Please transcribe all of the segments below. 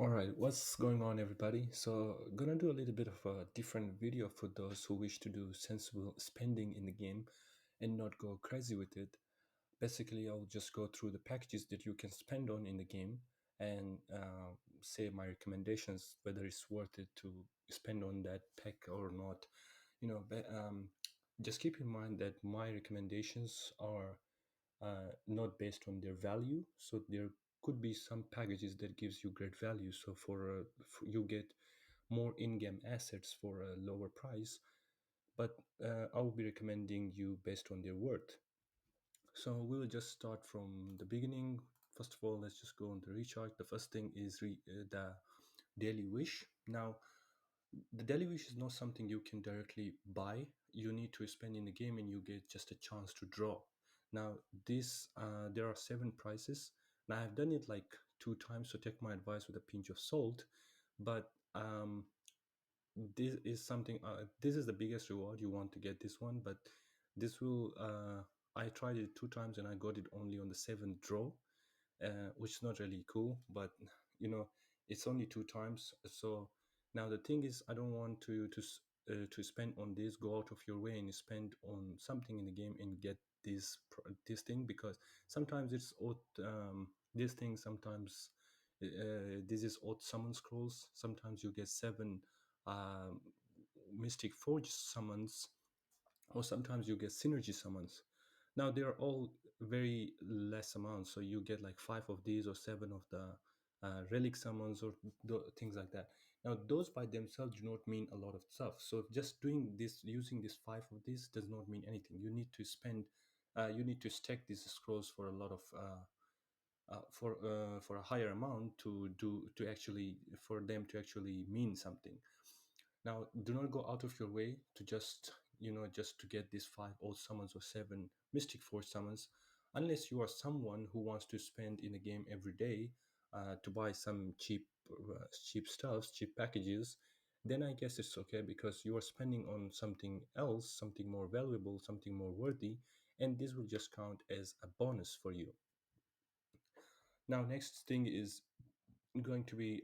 All right, what's going on, everybody? So, gonna do a little bit of a different video for those who wish to do sensible spending in the game and not go crazy with it. Basically, I'll just go through the packages that you can spend on in the game and say my recommendations whether it's worth it to spend on that pack or not. Just keep in mind that my recommendations are not based on their value. So there could be some packages that gives you great value. So you get more in-game assets for a lower price, but I will be recommending you based on their worth. So we'll just start from the beginning. First of all, let's just go on the recharge. The first thing is the daily wish. Now, the daily wish is not something you can directly buy. You need to spend in the game and you get just a chance to draw. Now this there are seven prizes. Now I've done it like two times, so take my advice with a pinch of salt. But this is something, this is the biggest reward. You want to get this one, but this will I tried it two times and I got it only on the seventh draw, which is not really cool, but you know, it's only two times. So now the thing is, I don't want to spend on this, go out of your way and spend on something in the game and get this thing, because sometimes it's odd. This thing sometimes this is odd summon scrolls. Sometimes you get seven um, mystic forge summons, or sometimes you get synergy summons. Now they are all very less amounts, so you get like five of these or seven of the relic summons or things like that. Now those by themselves do not mean a lot of stuff. So just doing this, using this five of these, does not mean anything. You need to spend, you need to stack these scrolls for a lot of for a higher amount to actually, for them to actually mean something. Now, do not go out of your way to just, just to get these five old summons or seven Mystic Force summons, unless you are someone who wants to spend in the game every day to buy some cheap stuffs, cheap packages. Then I guess it's okay, because you are spending on something else, something more valuable, something more worthy, and this will just count as a bonus for you. Now, next thing is going to be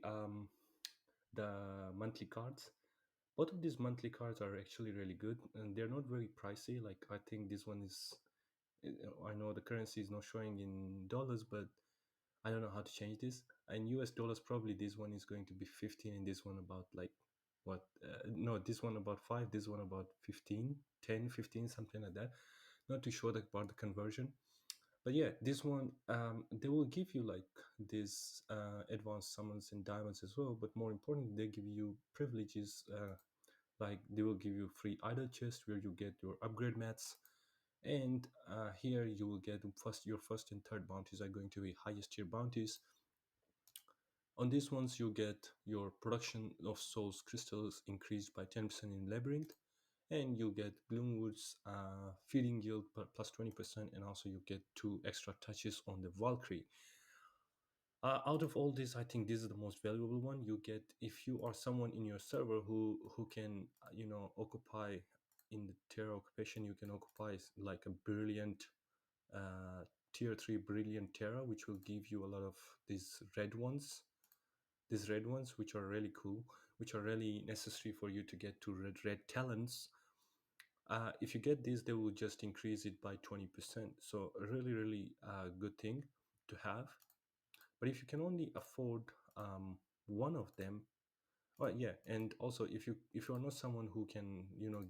the monthly cards. Both of these monthly cards are actually really good, and they're not very pricey. Like, I think this one is, I know the currency is not showing in dollars, but I don't know how to change this. In US dollars, probably this one is going to be 15, and this one about like what? No, this one about 5, this one about 15, 10, 15, something like that. Not too sure about the conversion. But yeah, this one, they will give you like these advanced summons and diamonds as well. But more importantly, they give you privileges. Like they will give you free idle chest where you get your upgrade mats, and here you will get your first and third bounties are going to be highest tier bounties. On these ones, you get your production of souls crystals increased by 10% in labyrinth, and you get Gloomwood's feeding yield plus 20%, and also you get two extra touches on the Valkyrie. Out of all this, I think this is the most valuable one. You get, if you are someone in your server who can occupy in the Terra occupation, you can occupy like a brilliant tier 3 brilliant Terra, which will give you a lot of these red ones, which are really cool, which are really necessary for you to get to red talents. If you get these, they will just increase it by 20%. So a really, really good thing to have. But if you can only afford one of them, well, yeah, and also if you are not someone who can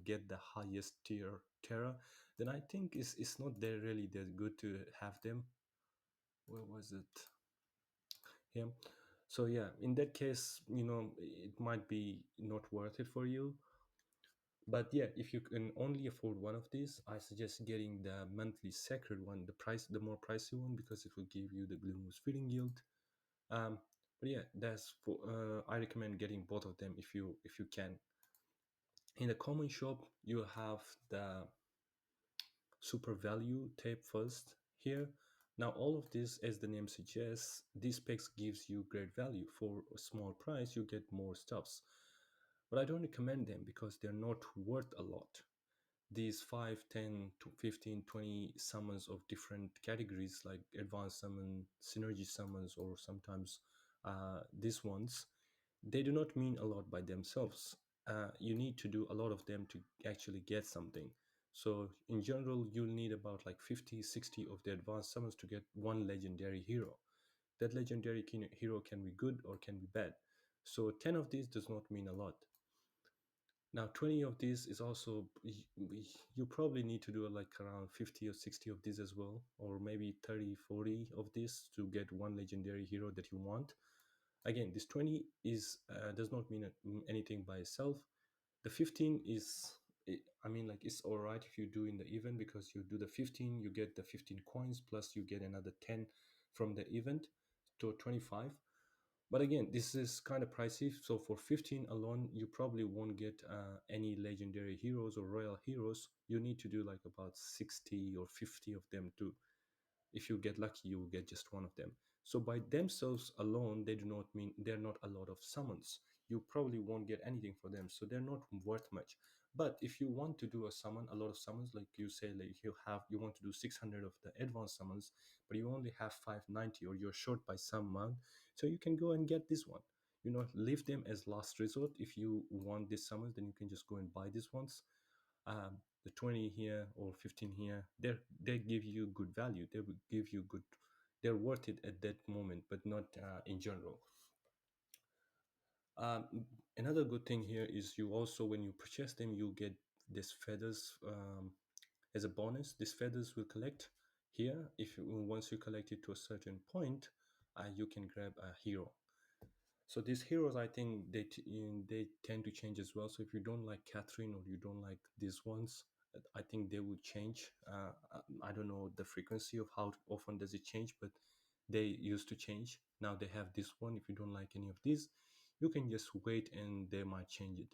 get the highest tier Terra, then I think it's not there really that good to have them. Where was it? Yeah. So yeah, in that case, it might be not worth it for you. But yeah, if you can only afford one of these, I suggest getting the monthly sacred one, the more pricey one, because it will give you the Gloom's feeding yield. But yeah, that's for. I recommend getting both of them if you can. In the common shop, you have the super value tape first here. Now, all of this, as the name suggests, these packs gives you great value. For a small price, you get more stuffs. But I don't recommend them because they're not worth a lot. These 5, 10, to 15, 20 summons of different categories, like advanced summon, synergy summons, or sometimes these ones, they do not mean a lot by themselves. You need to do a lot of them to actually get something. So in general, you'll need about like 50, 60 of the advanced summons to get one legendary hero. That legendary hero can be good or can be bad. So 10 of these does not mean a lot. Now 20 of these is also, you probably need to do like around 50 or 60 of these as well, or maybe 30, 40 of this to get one legendary hero that you want. Again, this 20 is does not mean anything by itself. The 15 is, I mean, like, it's all right if you do in the event, because you do the 15, you get the 15 coins plus you get another 10 from the event to 25. But again, this is kind of pricey. So for 15 alone, you probably won't get any legendary heroes or royal heroes. You need to do like about 60 or 50 of them too. If you get lucky, you will get just one of them. So by themselves alone, they do not mean they're not a lot of summons. You probably won't get anything for them, so they're not worth much. But if you want to do a summon, a lot of summons, like you say, like you want to do 600 of the advanced summons, but you only have 590, or you're short by some amount, so you can go and get this one. Leave them as last resort. If you want this summons, then you can just go and buy these ones. The 20 here or 15 here, they give you good value. They will give you good, they're worth it at that moment, but not in general. um, Another good thing here is, you also, when you purchase them, you get this feathers as a bonus. These feathers will collect here. If once you collect it to a certain point, you can grab a hero. So these heroes, I think they tend to change as well. So if you don't like Catherine, or you don't like these ones, I think they would change. I don't know the frequency of how often does it change, but they used to change. Now they have this one. If you don't like any of these, you can just wait and they might change it.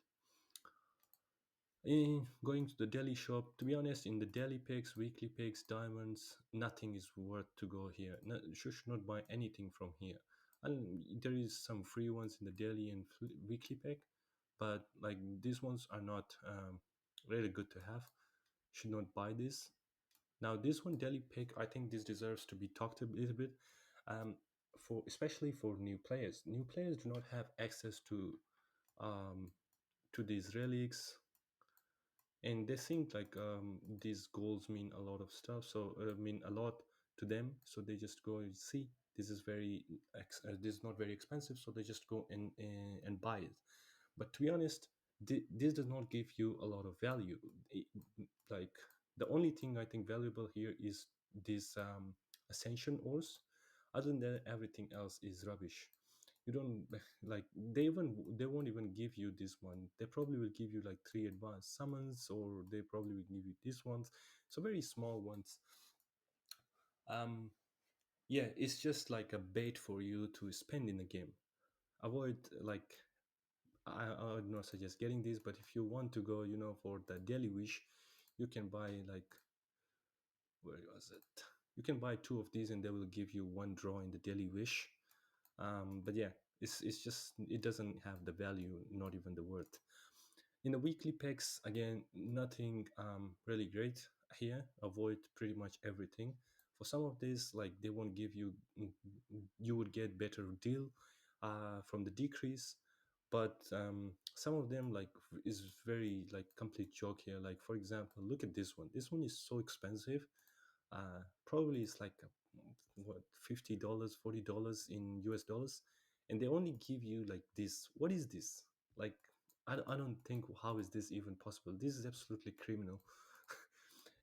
Going to the daily shop, to be honest, in the daily picks, weekly picks, diamonds, nothing is worth to go here. No, you should not buy anything from here. And there is some free ones in the daily and weekly pick, but like these ones are not really good to have. Should not buy this. Now this one daily pick, I think this deserves to be talked a little bit. Um, for especially for new players. New players do not have access um, to these relics, and they think like these goals mean a lot of stuff, so mean a lot to them, so they just go and see this is this is not very expensive, so they just go and buy it. But to be honest, this does not give you a lot of value. It- like, the only thing I think valuable here is this ascension ores. Other than that, everything else is rubbish. You don't like, they won't even give you this one. They probably will give you like three advanced summons, or they probably will give you these ones, so very small ones. um yeah, it's just like a bait for you to spend in the game. Avoid, like, I would not suggest getting this, but if you want to go, for the daily wish, you can buy like, where was it, you can buy two of these and they will give you one draw in the daily wish. But yeah, it's just, it doesn't have the value, not even the worth. In the weekly packs, again, nothing really great here. Avoid pretty much everything. For some of these, like, they won't give you, you would get better deal from the decrease, but some of them, like, is very like complete joke here. Like, for example, look at this one. This one is so expensive. Probably it's like what, $50, $40 in US dollars, and they only give you like this. What is this? Like, I don't think, how is this even possible? This is absolutely criminal.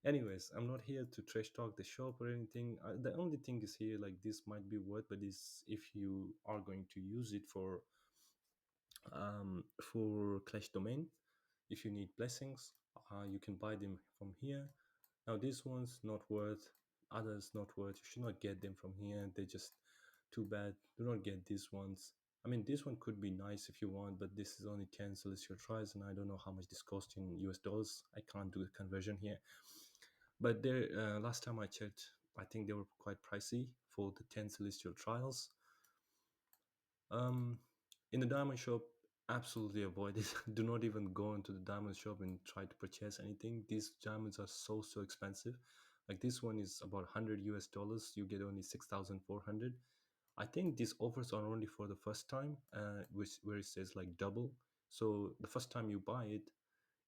Anyways, I'm not here to trash talk the shop or anything. The only thing is here, like, this might be worth, but is if you are going to use it for Clash Domain. If you need blessings, you can buy them from here. Now these ones not worth, others not worth. You should not get them from here. They're just too bad. Do not get these ones. I mean, this one could be nice if you want, but this is only 10 celestial tries, and I don't know how much this costs in US dollars. I can't do the conversion here. But there, last time I checked, I think they were quite pricey for the 10 celestial trials. Um, in the diamond shop, absolutely avoid it. Do not even go into the diamond shop and try to purchase anything. These diamonds are so expensive. Like, this one is about 100 US dollars. You get only 6,400. I think these offers are only for the first time, which where it says like double. So the first time you buy it,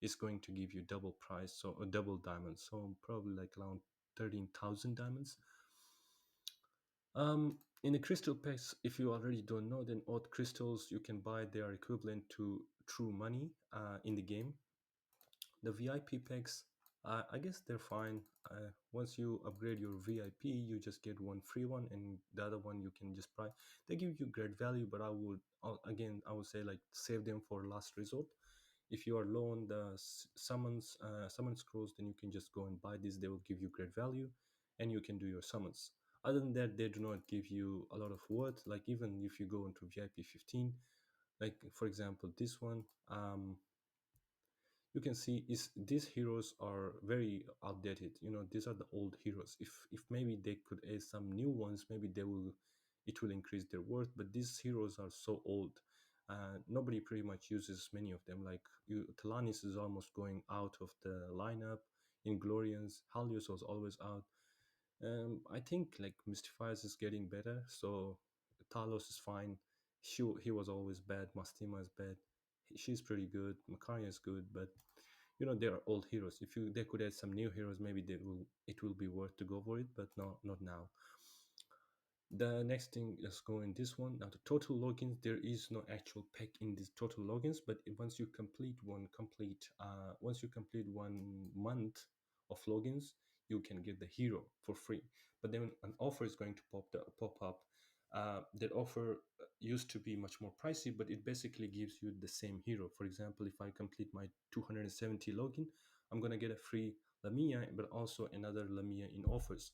it's going to give you double price, so a double diamond. So probably like around 13,000 diamonds. In the crystal packs, if you already don't know, then all crystals you can buy, they are equivalent to true money in the game. The VIP packs, I guess they're fine. Once you upgrade your VIP, you just get one free one, and the other one you can just buy. They give you great value, but again, I would say like save them for last resort. If you are low on the summon scrolls, then you can just go and buy these. They will give you great value, and you can do your summons. Other than that, they do not give you a lot of worth. Like even if you go into VIP 15, like for example this one, you can see is these heroes are very outdated. These are the old heroes. If maybe they could add some new ones, maybe they will it will increase their worth. But these heroes are so old, nobody pretty much uses many of them. Like Talanis is almost going out of the lineup. Inglorians, Halios was always out. I think like Mystifiers is getting better, so Talos is fine. He was always bad. Mastima is bad. She's pretty good. Makaria is good, but they are old heroes. If they could add some new heroes, maybe it will be worth to go for it, but no, not now. The next thing, let's go in this one. Now the total logins, there is no actual pack in this total logins, but once you complete 1 month of logins, you can get the hero for free. But then an offer is going to pop up. That offer used to be much more pricey, but it basically gives you the same hero. For example, if I complete my 270 login, I'm gonna get a free Lamia, but also another Lamia in offers.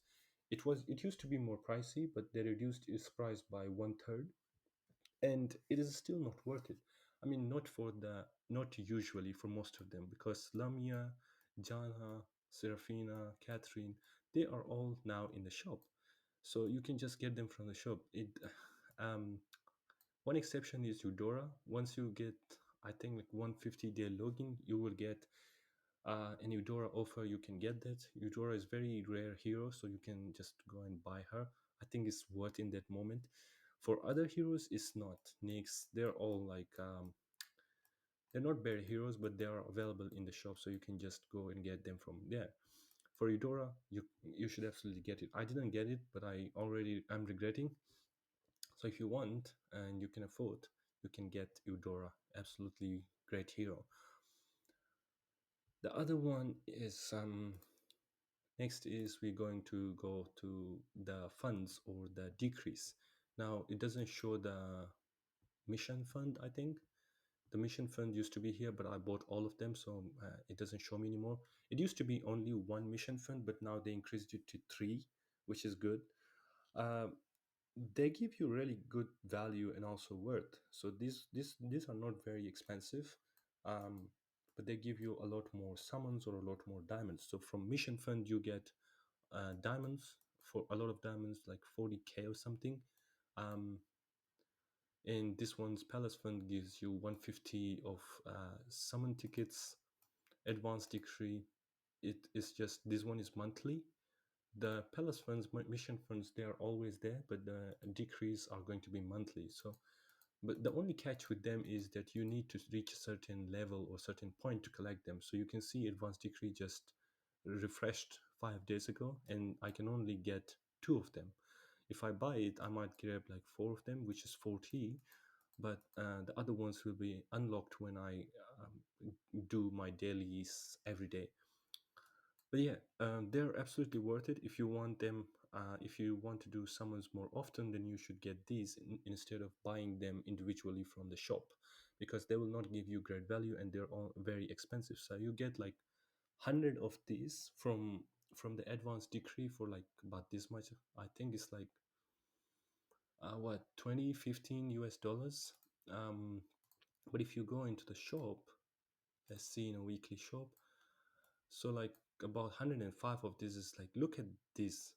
It used to be more pricey, but they reduced its price by 1/3, and it is still not worth it. I mean, not usually for most of them, because Lamia, Jana, Serafina, Catherine, they are all now in the shop, so you can just get them from the shop. Um, One exception is Eudora. Once you get, I think, like 150-day login, you will get an Eudora offer. You can get that. Eudora is very rare hero, so you can just go and buy her. I think it's worth in that moment. For other heroes, it's not. Nyx, they're all like they're not bad heroes, but they are available in the shop, so you can just go and get them from there. For Eudora, you should absolutely get it. I didn't get it, but I'm regretting. So if you want and you can afford, you can get Eudora. Absolutely great hero. The other one is next is we're going to go to the funds or the decrease. Now it doesn't show the mission fund. I think the mission fund used to be here, but I bought all of them, so it doesn't show me anymore. It used to be only one mission fund, but now they increased it to three, which is good. Uh, they give you really good value and also worth. So these are not very expensive, um, but they give you a lot more summons or a lot more diamonds. So from mission fund you get diamonds, for a lot of diamonds, like 40k or something. Um, and this one's Palace Fund gives you 150 of summon tickets, advanced decree. It is just this one is monthly. The Palace funds, mission funds, they are always there, but the decrees are going to be monthly. So, but the only catch with them is that you need to reach a certain level or certain point to collect them. So you can see advanced decree just refreshed 5 days ago, and I can only get two of them. If I buy it, I might grab like four of them, which is 40, but the other ones will be unlocked when I do my dailies every day. But yeah, they're absolutely worth it. If you want them, if you want to do summons more often, then you should get these instead of buying them individually from the shop, because they will not give you great value and they're all very expensive. So you get like 100 of these from the advanced decree for like about this much. I think it's like what, 20-15 US dollars. um but if you go into the shop, let's see, in a weekly shop, so like about 105 of this is like, look at this.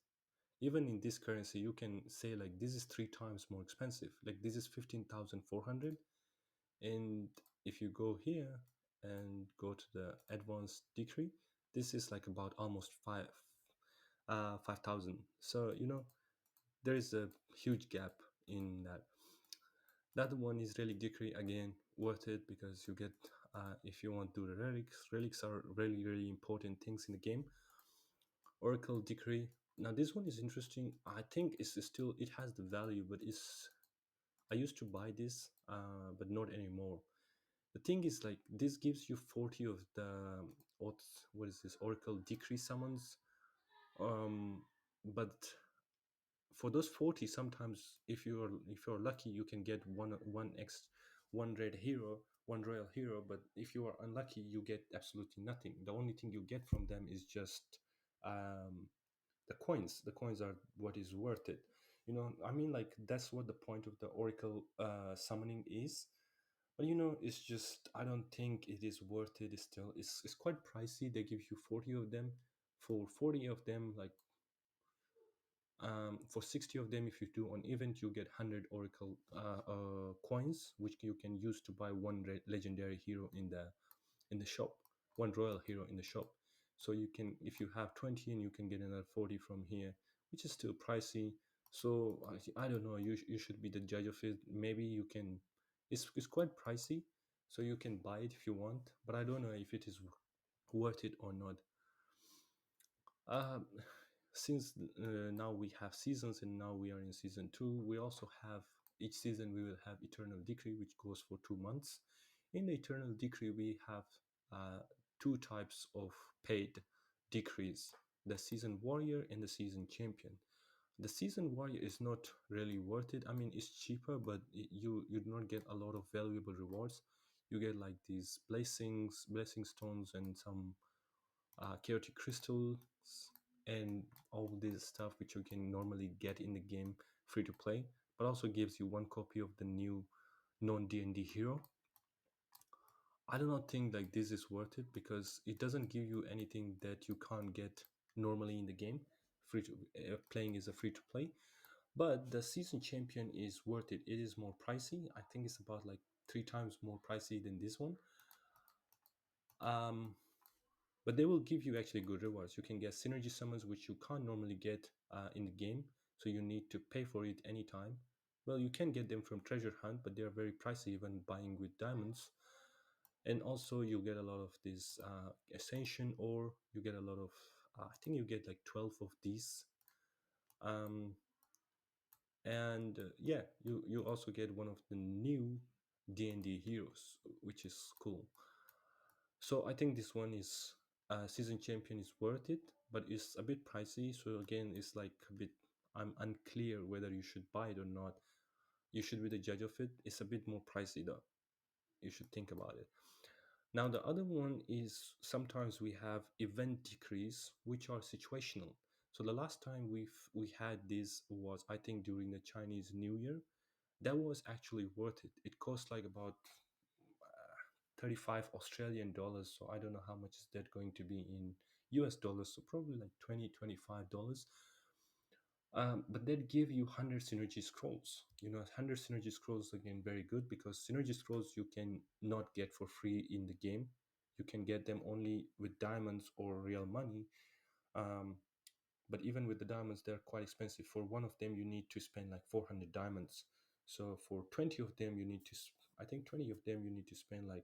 Even in this currency you can say like this is three times more expensive. Like this is 15,400, and if you go here and go to the advanced decree, this is like about almost 5,000. So there is a huge gap in that. That one is Relic Decree, again worth it because you get, if you want to do the relics are really really important things in the game. Oracle Decree. Now this one is interesting. I think it's still, it has the value, but it's, I used to buy this, but not anymore. The thing is, like, this gives you 40 of the what is this, Oracle Decree summons. Um, but for those 40, sometimes if you're lucky, you can get one red hero, one royal hero. But if you are unlucky, you get absolutely nothing. The only thing you get from them is just um, the coins. The coins are what is worth it. You know, I mean, like, that's what the point of the Oracle summoning is. But you know, it's just, I don't think it is worth it. It's still, it's quite pricey. They give you 40 of them. For 40 of them, like, for 60 of them, if you do on event, you get 100 Oracle coins, which you can use to buy one legendary hero in the shop, one royal hero in the shop. So you can, if you have 20, and you can get another 40 from here, which is still pricey. So I don't know, you should be the judge of it. Maybe you can, it's quite pricey, so you can buy it if you want, but I don't know if it is worth it or not. um, since now we have seasons, and now we are in season 2, we also have, each season we will have Eternal Decree, which goes for 2 months. In the Eternal Decree, we have uh, two types of paid decrees: the Season Warrior and the Season Champion. The Season Warrior is not really worth it. I mean, it's cheaper, but you do not get a lot of valuable rewards. You get like these blessing stones, and some chaotic crystals, and all this stuff which you can normally get in the game free to play, but also gives you one copy of the new non D&D hero. I do not think like this is worth it because it doesn't give you anything that you can't get normally in the game. Free to playing is a free to play, but the Season Champion is worth it. It is more pricey. I think it's about like 3 times more pricey than this one. Um, but they will give you actually good rewards. You can get synergy summons, which you can't normally get in the game, so you need to pay for it anytime. Well, you can get them from Treasure Hunt, but they are very pricey, even buying with diamonds. And also, you get a lot of this Ascension, or you get a lot of, I think you get like 12 of these. Um, and yeah, you also get one of the new D&D heroes, which is cool. So I think this one is, Season Champion is worth it, but it's a bit pricey. So again, it's like a bit, I'm unclear whether you should buy it or not. You should be the judge of it. It's a bit more pricey though. You should think about it. Now the other one is, sometimes we have event decrees which are situational. So the last time we had this was, I think, during the Chinese New Year. That was actually worth it. It cost like about 35 Australian dollars. So I don't know how much is that going to be in US dollars. So probably like 20, $25. But that give you 100 synergy scrolls. You know, 100 synergy scrolls, again, very good, because synergy scrolls you can not get for free in the game. You can get them only with diamonds or real money. Um, but even with the diamonds, they're quite expensive. For one of them, you need to spend like 400 diamonds. So for 20 of them, I think 20 of them, you need to spend like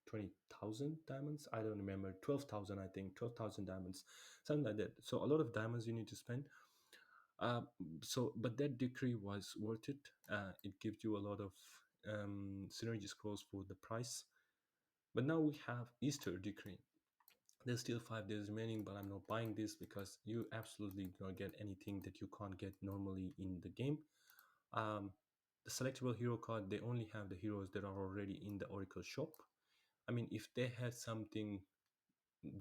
20,000 diamonds. I don't remember, 12,000, I think, 12,000 diamonds, something like that. So a lot of diamonds you need to spend. Uh, but that decree was worth it. It gives you a lot of synergy scrolls for the price. But now we have Easter decree. There's still 5 days remaining, but I'm not buying this because you absolutely don't get anything that you can't get normally in the game. Um, the selectable hero card, they only have the heroes that are already in the Oracle shop. I mean, if they had something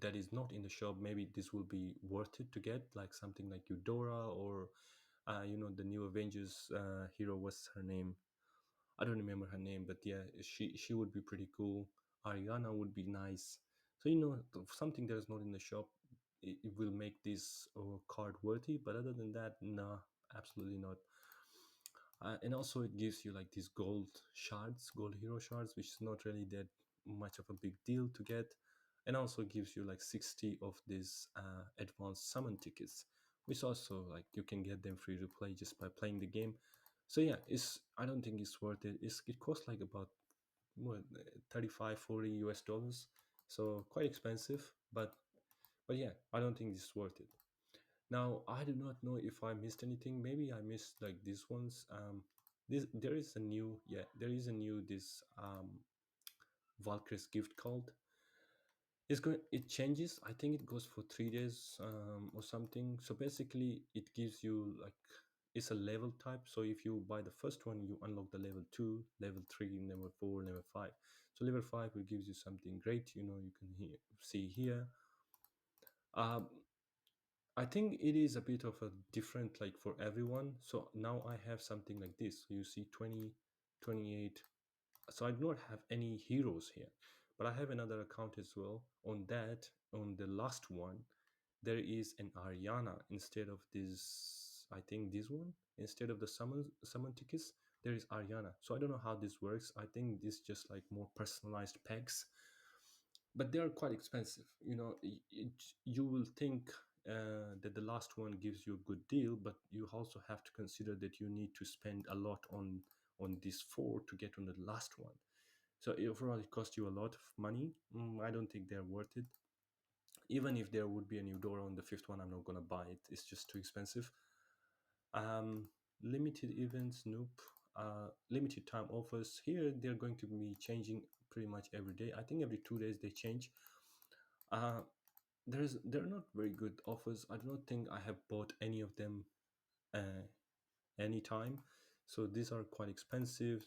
that is not in the shop, maybe this will be worth it to get, like something like Eudora, or the new Avengers hero. What's her name? I don't remember her name, but yeah, she would be pretty cool. Ariana would be nice. So something that is not in the shop, it will make this card worthy. But other than that, nah, absolutely not. And also, it gives you like these gold shards, gold hero shards, which is not really that much of a big deal to get. And also gives you like 60 of these advanced summon tickets, which also, like, you can get them free to play just by playing the game. So yeah, it's I don't think it's worth it. It costs like about what 35 40 US dollars, so quite expensive. But yeah, I don't think it's worth it. Now I do not know if I missed anything. Maybe I missed like these ones. This there is a new yeah there is a new this Valkyrie's gift called. It changes. I think it goes for 3 days or something. So basically, it gives you like it's a level type. So if you buy the first one, you unlock the level two, level three, level four, level five. So level five will gives you something great. You can see here. Um, I think it is a bit of a different like for everyone. So now I have something like this. So you see 20, 28. So I do not have any heroes here, but I have another account as well. On that, on the last one, there is an Ariana instead of this. I think this one instead of the summon tickets. There is Ariana. So I don't know how this works. I think this just like more personalized packs, but they are quite expensive. You will think that the last one gives you a good deal, but you also have to consider that you need to spend a lot on these four to get on the last one. So overall, it costs you a lot of money. I don't think they're worth it. Even if there would be a new door on the fifth one, I'm not gonna buy it. It's just too expensive. Limited events, nope. Limited time offers here. They're going to be changing pretty much every day. I think every 2 days they change. They're not very good offers. I do not think I have bought any of them uh, anytime. So these are quite expensive.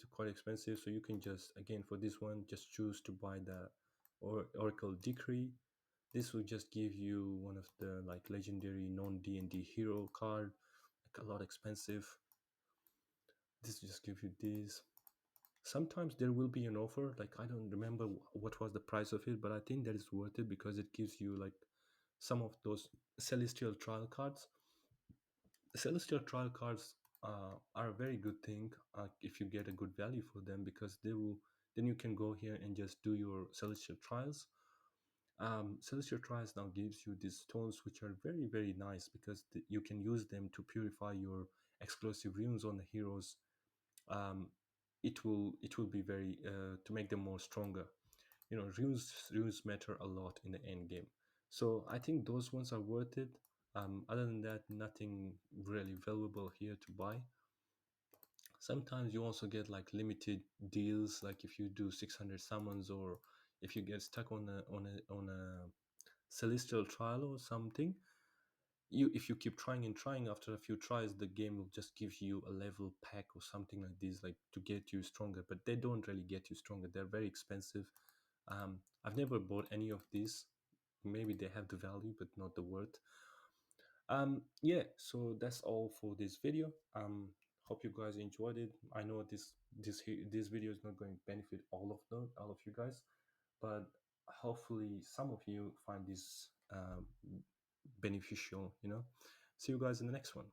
So you can just again for this one just choose to buy the Oracle Decree. This will just give you one of the like legendary non D&D hero card, like a lot expensive. This will just give you this. Sometimes there will be an offer. Like I don't remember what was the price of it, but I think that is worth it because it gives you like some of those celestial trial cards. Celestial trial cards are a very good thing if you get a good value for them because they will then you can go here and just do your celestial trials. Celestial trials now gives you these stones which are very very nice because you can use them to purify your exclusive runes on the heroes. It will be very to make them more stronger. Runes matter a lot in the end game. So I think those ones are worth it. Other than that, nothing really valuable here to buy. Sometimes you also get like limited deals, like if you do 600 summons or if you get stuck on a celestial trial or something. If you keep trying and trying, after a few tries the game will just give you a level pack or something like this, like to get you stronger, but they don't really get you stronger. They're very expensive. I've never bought any of these. Maybe they have the value but not the worth. Yeah, so that's all for this video. Hope you guys enjoyed it. I know this video is not going to benefit all of you guys, but hopefully some of you find this beneficial. See you guys in the next one.